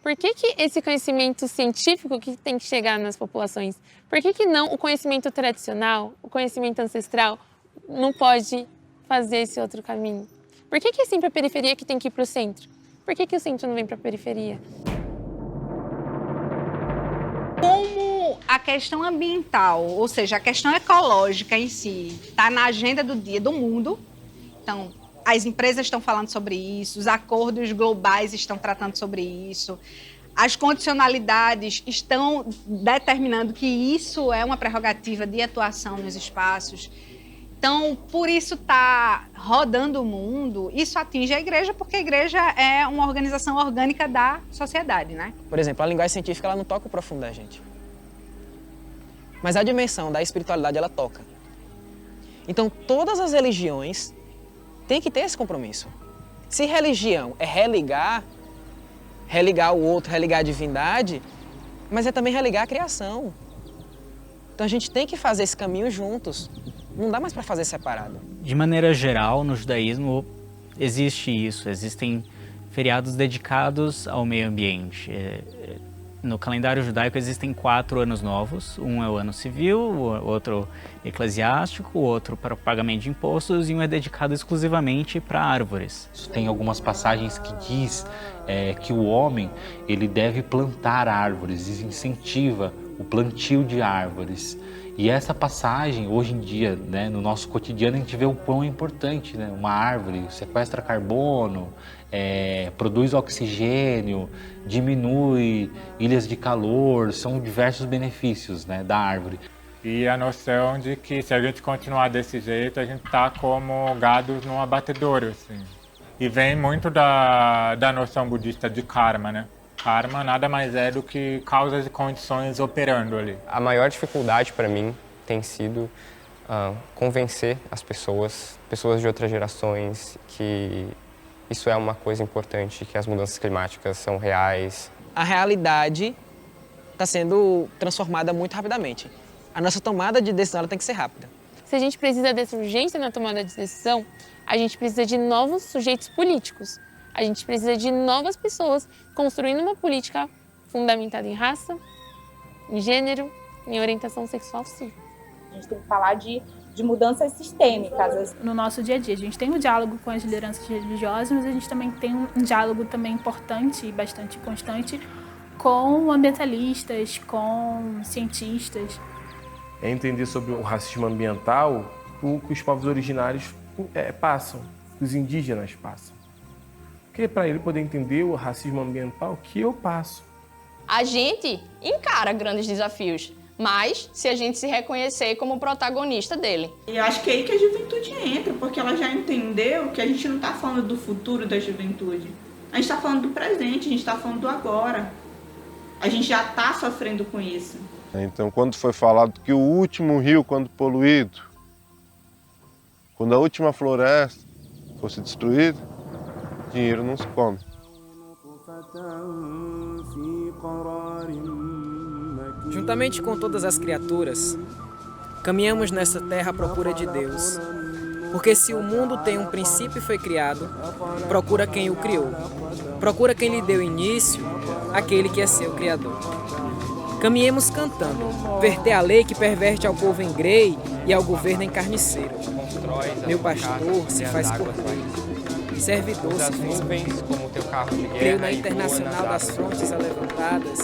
Por que esse conhecimento científico que tem que chegar nas populações? Por que não o conhecimento tradicional, o conhecimento ancestral, não pode fazer esse outro caminho? Por que é sempre a periferia que tem que ir para o centro? Por que o centro não vem para a periferia? Como a questão ambiental, ou seja, a questão ecológica em si, está na agenda do dia do mundo, então as empresas estão falando sobre isso, os acordos globais estão tratando sobre isso, as condicionalidades estão determinando que isso é uma prerrogativa de atuação nos espaços. Então, por isso está rodando o mundo, isso atinge a igreja, porque a igreja é uma organização orgânica da sociedade, né? Por exemplo, a linguagem científica ela não toca o profundo da gente. Mas a dimensão da espiritualidade, ela toca. Então, todas as religiões têm que ter esse compromisso. Se religião é religar o outro, religar a divindade, mas é também religar a criação. Então, a gente tem que fazer esse caminho juntos. Não dá mais para fazer separado. De maneira geral, no judaísmo existe isso. Existem feriados dedicados ao meio ambiente. No calendário judaico existem 4 anos novos. Um é o ano civil, o outro eclesiástico, o outro para o pagamento de impostos e um é dedicado exclusivamente para árvores. Tem algumas passagens que diz que o homem ele deve plantar árvores, isso incentiva o plantio de árvores. E essa passagem, hoje em dia, né, no nosso cotidiano, a gente vê o quão é importante, né? Uma árvore sequestra carbono, produz oxigênio, diminui ilhas de calor, são diversos benefícios, né, da árvore. E a noção de que se a gente continuar desse jeito, a gente está como gado num abatedouro, assim. E vem muito da noção budista de karma, né? Karma nada mais é do que causas e condições operando ali. A maior dificuldade para mim tem sido convencer as pessoas de outras gerações, que isso é uma coisa importante, que as mudanças climáticas são reais. A realidade está sendo transformada muito rapidamente. A nossa tomada de decisão ela tem que ser rápida. Se a gente precisa dessa urgência na tomada de decisão, a gente precisa de novos sujeitos políticos. A gente precisa de novas pessoas construindo uma política fundamentada em raça, em gênero, em orientação sexual, sim. A gente tem que falar de mudanças sistêmicas. No nosso dia a dia, a gente tem um diálogo com as lideranças religiosas, mas a gente também tem um diálogo também importante e bastante constante com ambientalistas, com cientistas. É entender sobre o racismo ambiental o que os povos originários passam, que os indígenas passam. Porque para ele poder entender o racismo ambiental que eu passo. A gente encara grandes desafios, mas se a gente se reconhecer como protagonista dele. E eu acho que é aí que a juventude entra, porque ela já entendeu que a gente não está falando do futuro da juventude. A gente está falando do presente, a gente está falando do agora. A gente já está sofrendo com isso. Então, quando foi falado que o último rio, quando poluído, quando a última floresta fosse destruída, dinheiro não se come. Juntamente com todas as criaturas, caminhamos nessa terra à procura de Deus. Porque se o mundo tem um princípio e foi criado, procura quem o criou. Procura quem lhe deu início, aquele que é seu Criador. Caminhemos cantando, verter a lei que perverte ao povo em grei e ao governo em carniceiro. Meu pastor se faz cordeiro. Servidor se fez bens, como teu carro de guerra. Creio na internacional das frontes alevantadas,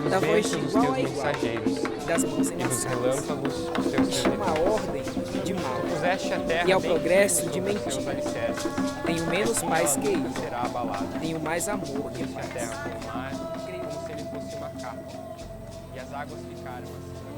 da voz de igual a igual, das mãos enlaçadas. Uma ordem de mal, e ao progresso de mentira. Tenho menos paz que ele, tenho mais amor que paz. Creio como se ele fosse macaco, e as águas ficaram assim.